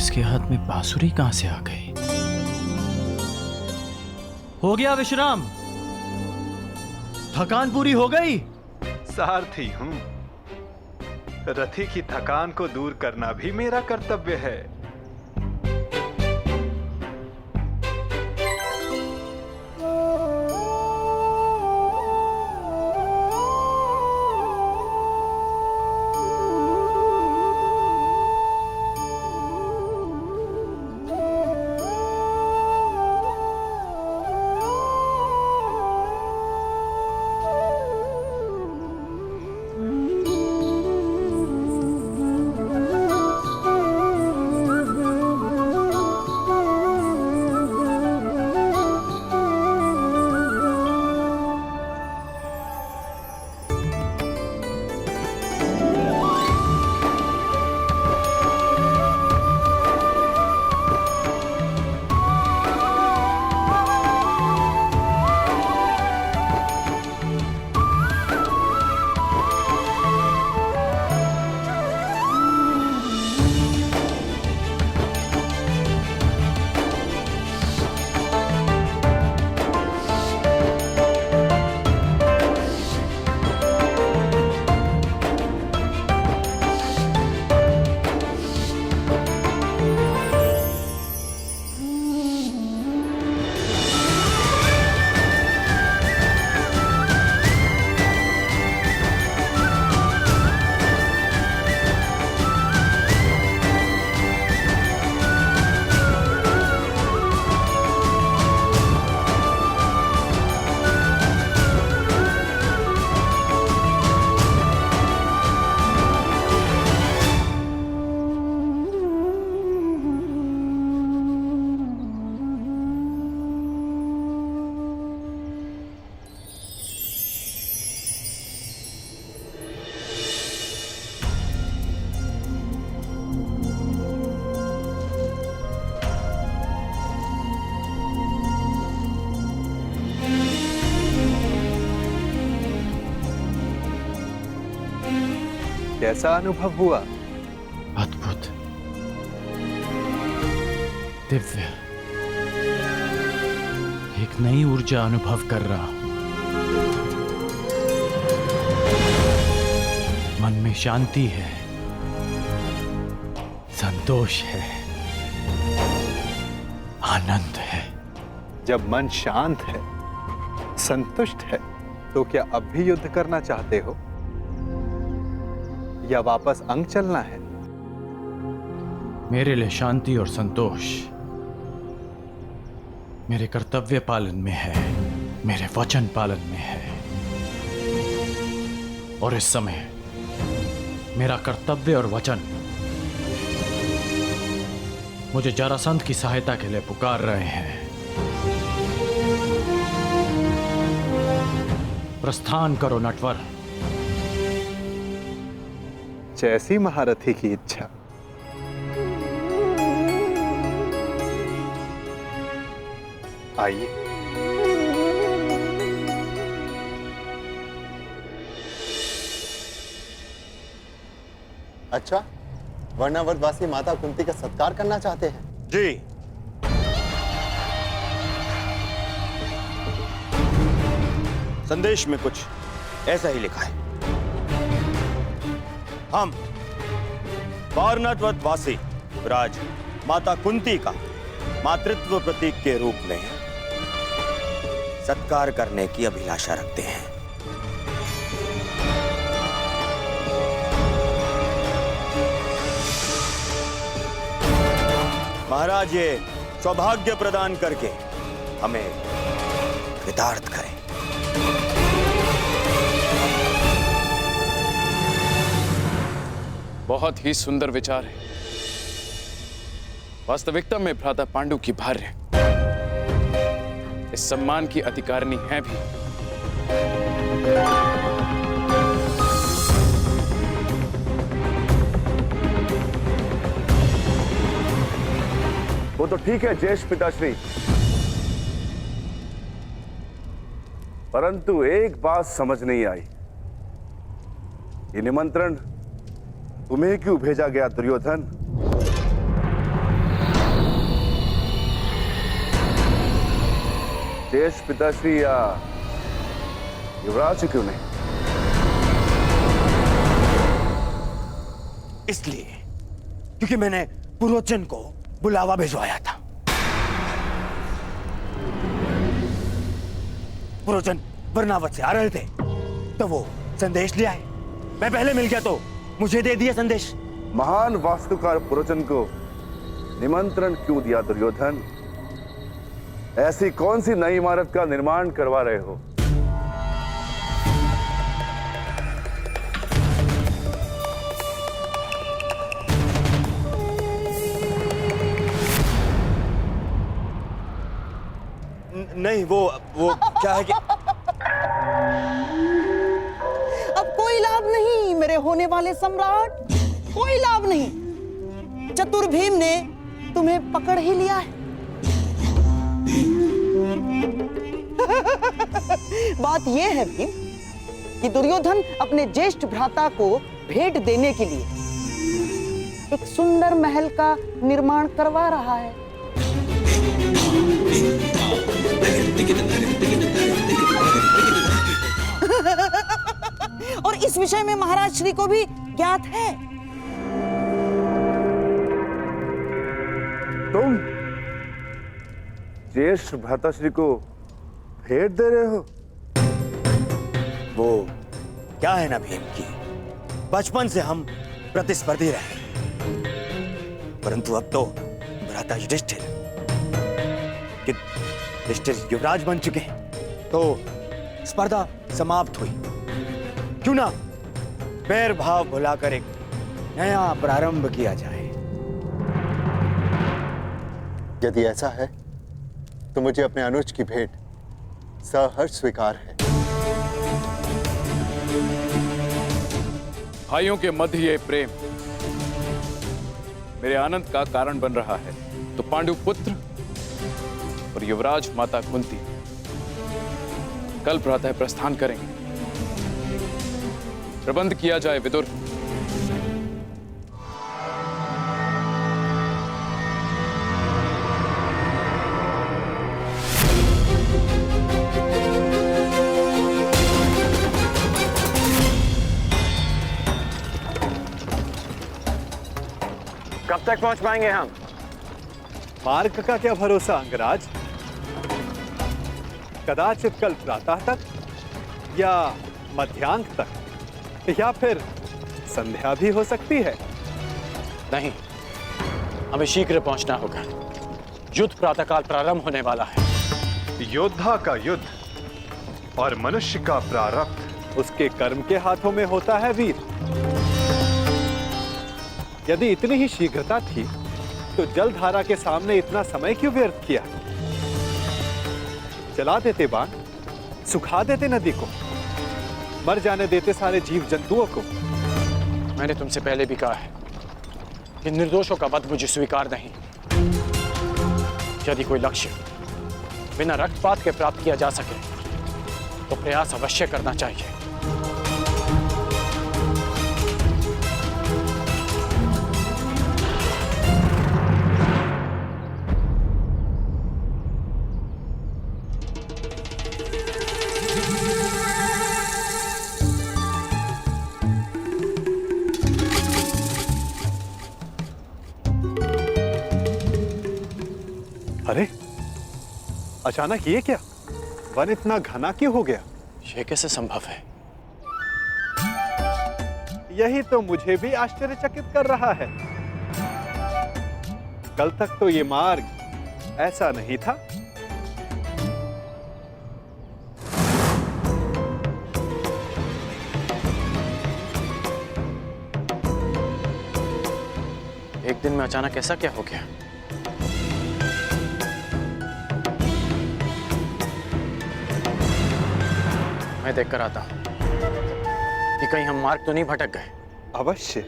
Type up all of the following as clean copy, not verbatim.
इसके हाथ में बांसुरी कहां से आ गई? हो गया विश्राम? थकान पूरी हो गई? सारथी हूं। रथी की थकान को दूर करना भी मेरा कर्तव्य है। कैसा अनुभव हुआ? अद्भुत, दिव्य, एक नई ऊर्जा अनुभव कर रहा हूं। मन में शांति है, संतोष है, आनंद है। जब मन शांत है, संतुष्ट है, तो क्या अब भी युद्ध करना चाहते हो या वापस अंग चलना है? मेरे लिए शांति और संतोष मेरे कर्तव्य पालन में है, मेरे वचन पालन में है। और इस समय मेरा कर्तव्य और वचन मुझे जरासंध की सहायता के लिए पुकार रहे हैं। प्रस्थान करो नटवर। जैसी महारथी की इच्छा। आइए। अच्छा, वर्णावतवासी माता कुंती का सत्कार करना चाहते हैं? जी। संदेश में कुछ ऐसा ही लिखा है। हम वारणावतवासी राज माता कुंती का मातृत्व प्रतीक के रूप में सत्कार करने की अभिलाषा रखते हैं। महाराज ये सौभाग्य प्रदान करके हमें कृतार्थ करें। बहुत ही सुंदर विचार है। वास्तविकता में भ्राता पांडु की भार्य इस सम्मान की अधिकारिणी है भी। वो तो ठीक है ज्येष्ठ पिताश्री, परंतु एक बात समझ नहीं आई। ये निमंत्रण तुम्हें क्यों भेजा गया दुर्योधन? ज्येष्ठ पिताश्री या युवराज क्यों नहीं? इसलिए क्योंकि मैंने पुरोचन को बुलावा भिजवाया था। पुरोचन वर्णावत से आ रहे थे तो वो संदेश ले आए। मैं पहले मिल गया तो मुझे दे दिया संदेश। महान वास्तुकार पुरोचन को निमंत्रण क्यों दिया दुर्योधन? ऐसी कौन सी नई इमारत का निर्माण करवा रहे हो? नहीं, वो क्या है कि अब कोई लाभ नहीं मेरे होने वाले सम्राट, कोई लाभ नहीं। चतुर भीम ने तुम्हें पकड़ ही लिया है। बात यह है भीम कि दुर्योधन अपने ज्येष्ठ भ्राता को भेंट देने के लिए एक सुंदर महल का निर्माण करवा रहा है। और इस विषय में महाराज श्री को भी ज्ञात है। तुम ज्येष्ठ भ्राताश्री को भेंट दे रहे हो? वो क्या है ना भीम की, बचपन से हम प्रतिस्पर्धी रहे, परंतु अब तो भ्राता युधिष्ठिर युवराज बन चुके हैं तो स्पर्धा समाप्त हुई। क्यों ना बैर भाव भुलाकर एक नया प्रारंभ किया जाए। यदि ऐसा है तो मुझे अपने अनुज की भेंट सहर्ष स्वीकार है। भाइयों के मध्य ये प्रेम मेरे आनंद का कारण बन रहा है, तो पांडु पुत्र और युवराज माता कुंती कल प्रातः प्रस्थान करेंगे। प्रबंध किया जाए विदुर। कब तक पहुंच पाएंगे हम? मार्ग का क्या भरोसा अंगराज? कदाचित कल प्रातः तक या मध्यांक तक या फिर संध्या भी हो सकती है। नहीं, हमें शीघ्र पहुंचना होगा। युद्ध प्रातःकाल प्रारंभ होने वाला है। योद्धा का युद्ध और मनुष्य का प्रारब्ध उसके कर्म के हाथों में होता है वीर। यदि इतनी ही शीघ्रता थी तो जलधारा के सामने इतना समय क्यों व्यर्थ किया? जला देते बाण, सुखा देते नदी को, मर जाने देते सारे जीव जंतुओं को। मैंने तुमसे पहले भी कहा है कि निर्दोषों का वध मुझे स्वीकार नहीं। यदि कोई लक्ष्य बिना रक्तपात के प्राप्त किया जा सके तो प्रयास अवश्य करना चाहिए। अरे अचानक ये क्या? वन इतना घना क्यों हो गया? यह कैसे संभव है? यही तो मुझे भी आश्चर्यचकित कर रहा है। कल तक तो ये मार्ग ऐसा नहीं था। एक दिन में अचानक ऐसा क्या हो गया? मैं देखकर आता हूं कि कहीं हम मार्ग तो नहीं भटक गए। अवश्य।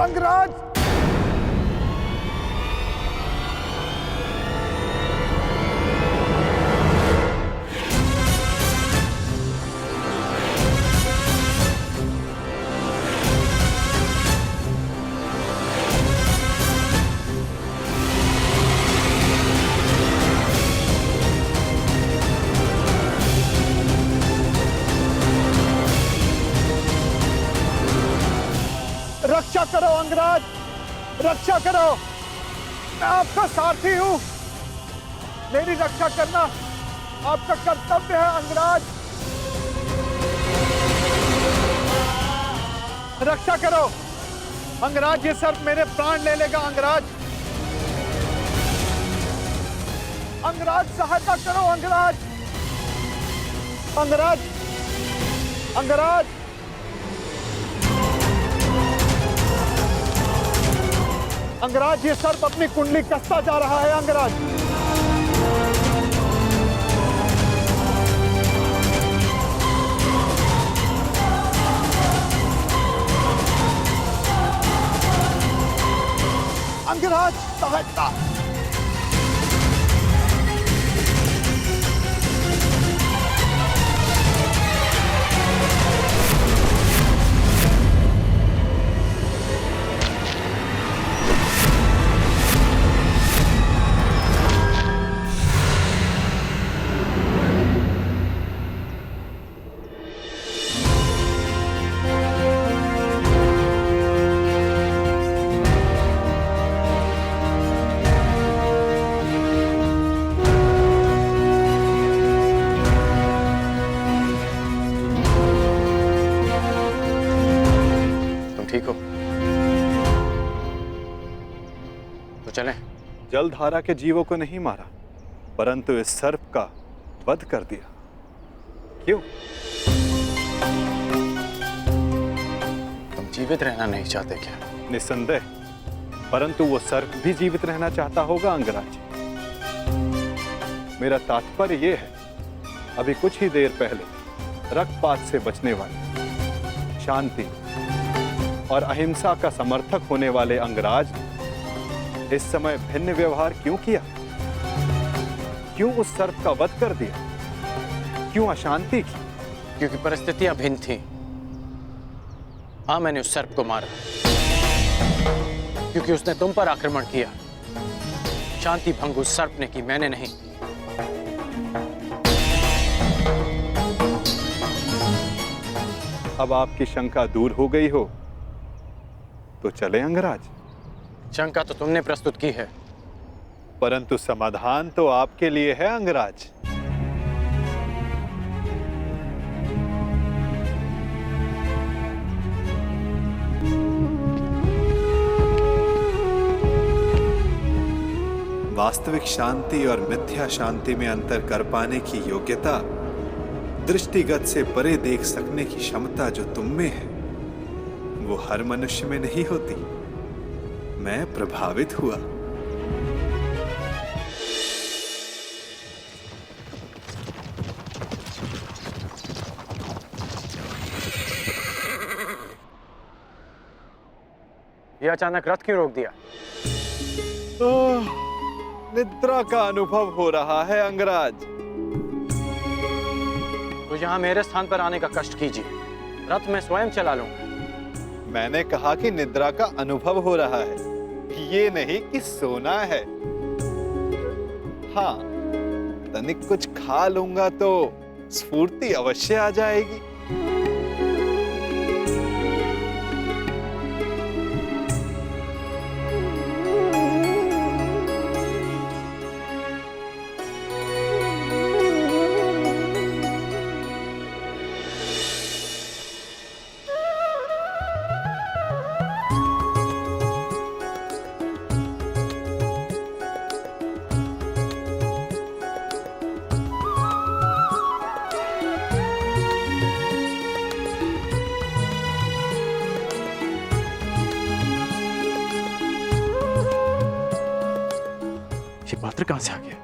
अंगराज! करो अंगराज, रक्षा करो। मैं आपका सारथी हूं, मेरी रक्षा करना आपका कर्तव्य है अंगराज। रक्षा करो अंगराज, ये सर्प मेरे प्राण ले लेगा अंगराज। अंगराज सहायता करो अंगराज, अंगराज, अंगराज। अंगराज, ये सर्प अपनी कुंडली कसता जा रहा है अंगराज। अंगराज सहायता। ठीक हो तो चलें। जलधारा के जीवों को नहीं मारा, परंतु इस सर्प का वध कर दिया। क्यों? तुम जीवित रहना नहीं चाहते क्या? निसंदेह, परंतु वो सर्प भी जीवित रहना चाहता होगा अंगराज। मेरा तात्पर्य ये है, अभी कुछ ही देर पहले रक्तपात से बचने वाले, शांति और अहिंसा का समर्थक होने वाले अंगराज ने इस समय भिन्न व्यवहार क्यों किया? क्यों उस सर्प का वध कर दिया? क्यों अशांति की? क्योंकि परिस्थितियां भिन्न थी। हाँ, मैंने उस सर्प को मारा क्योंकि उसने तुम पर आक्रमण किया। शांति भंग उस सर्प ने की, मैंने नहीं। अब आपकी शंका दूर हो गई हो तो चले अंगराज। शंका तो तुमने प्रस्तुत की है, परंतु समाधान तो आपके लिए है अंगराज। वास्तविक शांति और मिथ्या शांति में अंतर कर पाने की योग्यता, दृष्टिगत से परे देख सकने की क्षमता जो तुम में है, वो हर मनुष्य में नहीं होती। मैं प्रभावित हुआ। ये अचानक रथ क्यों रोक दिया? निद्रा का अनुभव हो रहा है अंगराज। तो यहाँ मेरे स्थान पर आने का कष्ट कीजिए, रथ मैं स्वयं चला लूंगा। मैंने कहा कि निद्रा का अनुभव हो रहा है, ये नहीं कि सोना है। हाँ, तनिक कुछ खा लूंगा तो स्फूर्ति अवश्य आ जाएगी। ये पात्र कहां से आ गया?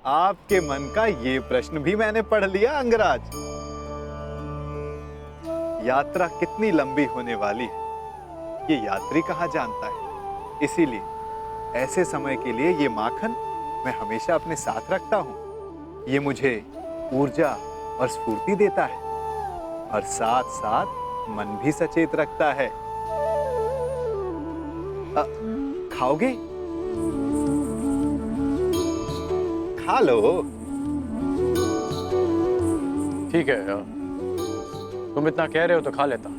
आपके मन का ये प्रश्न भी मैंने पढ़ लिया अंगराज। यात्रा कितनी लंबी होने वाली है, ये यात्री कहाँ जानता है। इसीलिए ऐसे समय के लिए ये माखन मैं हमेशा अपने साथ रखता हूँ। ये मुझे ऊर्जा और स्फूर्ति देता है और साथ साथ मन भी सचेत रखता है। खाओगे? खा लो। ठीक है, तुम इतना कह रहे हो तो खा लेता।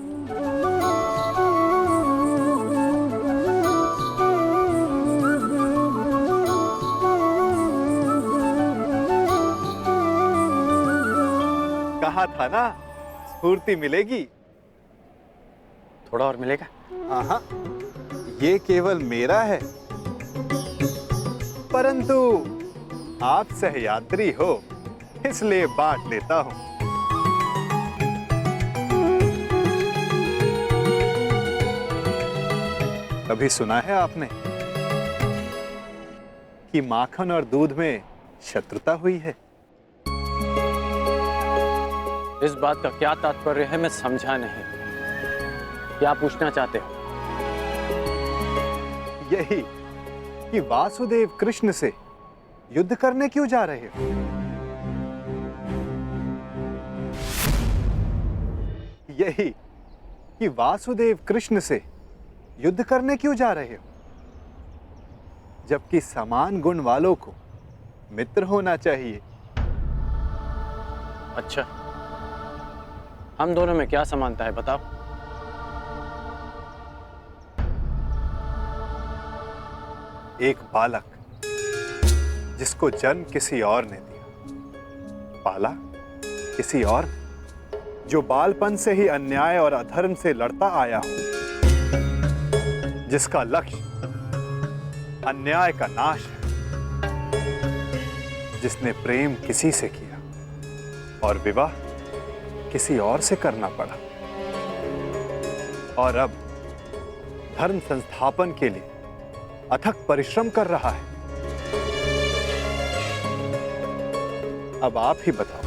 कहा था ना स्फूर्ति मिलेगी। थोड़ा और मिलेगा? हाँ, ये केवल मेरा है, परंतु आप सहयात्री हो इसलिए बांट लेता हूं। कभी सुना है आपने कि माखन और दूध में शत्रुता हुई है? इस बात का क्या तात्पर्य है मैं समझा नहीं। क्या पूछना चाहते हो? यही कि वासुदेव कृष्ण से युद्ध करने क्यों जा रहे हो? यही कि वासुदेव कृष्ण से युद्ध करने क्यों जा रहे हो, जबकि समान गुण वालों को मित्र होना चाहिए। अच्छा, हम दोनों में क्या समानता है बताओ? एक बालक जिसको जन्म किसी और ने दिया, पाला किसी और ने, जो बालपन से ही अन्याय और अधर्म से लड़ता आया हो, जिसका लक्ष्य अन्याय का नाश है, जिसने प्रेम किसी से किया और विवाह किसी और से करना पड़ा, और अब धर्म संस्थापन के लिए अथक परिश्रम कर रहा है। अब आप ही बताओ,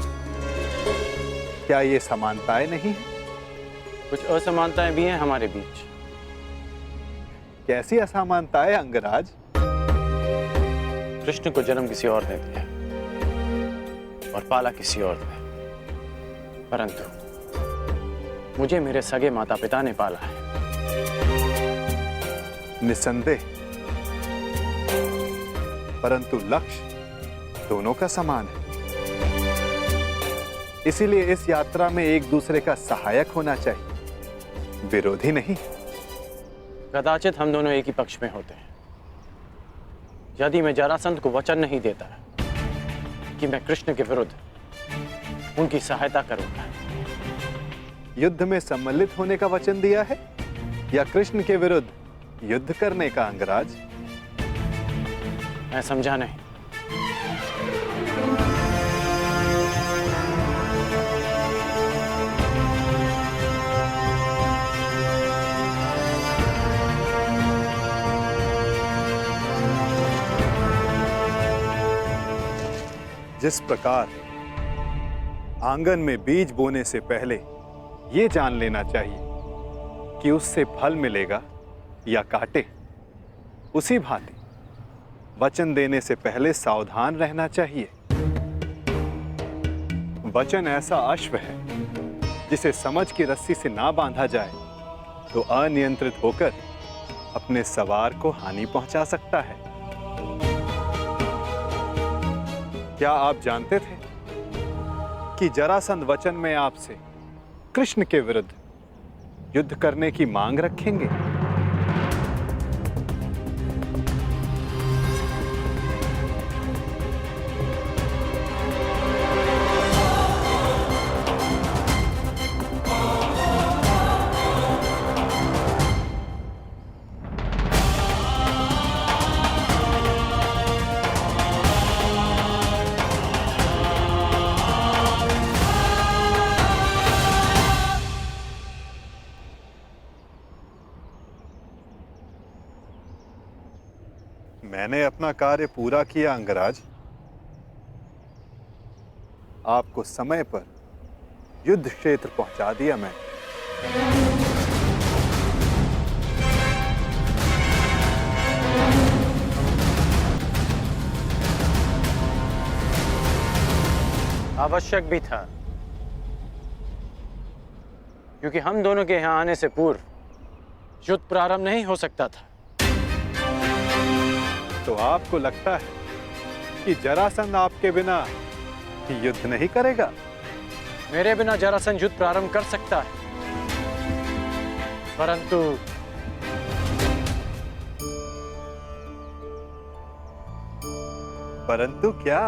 क्या ये समानताएं नहीं है? कुछ असमानताएं भी हैं हमारे बीच। कैसी असमानताएं अंगराज? कृष्ण को जन्म किसी और ने दिया और पाला किसी और ने, परंतु मुझे मेरे सगे माता पिता ने पाला है। निसंदेह, परंतु लक्ष्य दोनों का समान है। इसीलिए इस यात्रा में एक दूसरे का सहायक होना चाहिए, विरोधी नहीं। कदाचित हम दोनों एक ही पक्ष में होते हैं। यदि मैं जरासंध को वचन नहीं देता कि मैं कृष्ण के विरुद्ध उनकी सहायता करूंगा। युद्ध में सम्मिलित होने का वचन दिया है या कृष्ण के विरुद्ध युद्ध करने का अंगराज? मैं समझा नहीं। जिस प्रकार आंगन में बीज बोने से पहले ये जान लेना चाहिए कि उससे फल मिलेगा या कांटे, उसी भांति वचन देने से पहले सावधान रहना चाहिए। वचन ऐसा अश्व है जिसे समझ की रस्सी से ना बांधा जाए तो अनियंत्रित होकर अपने सवार को हानि पहुंचा सकता है। क्या आप जानते थे कि जरासंध वचन में आपसे कृष्ण के विरुद्ध युद्ध करने की मांग रखेंगे? मैंने अपना कार्य पूरा किया अंगराज। आपको समय पर युद्ध क्षेत्र पहुंचा दिया मैं। आवश्यक भी था, क्योंकि हम दोनों के यहां आने से पूर्व युद्ध प्रारंभ नहीं हो सकता था। तो आपको लगता है कि जरासंध आपके बिना युद्ध नहीं करेगा? मेरे बिना जरासंध युद्ध प्रारंभ कर सकता है, परंतु क्या?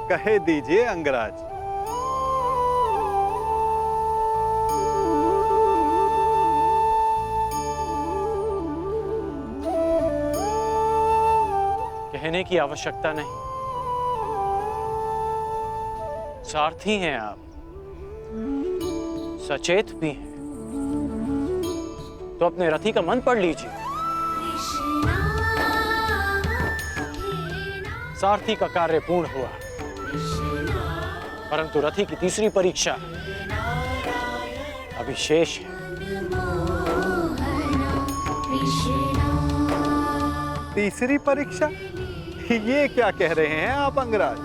कहे दीजिए अंगराज। कहने की आवश्यकता नहीं, सारथी हैं आप, सचेत भी हैं, तो अपने रथी का मन पढ़ लीजिए। सारथी का कार्य पूर्ण हुआ, परंतु रथी की तीसरी परीक्षा अभी शेष है। तीसरी परीक्षा? ये क्या कह रहे हैं आप अंगराज?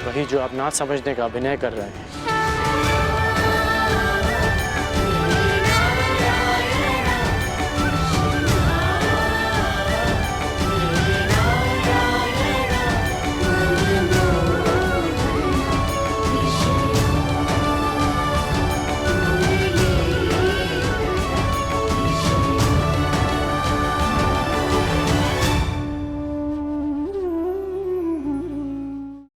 वही जो आप ना समझने का अभिनय कर रहे हैं।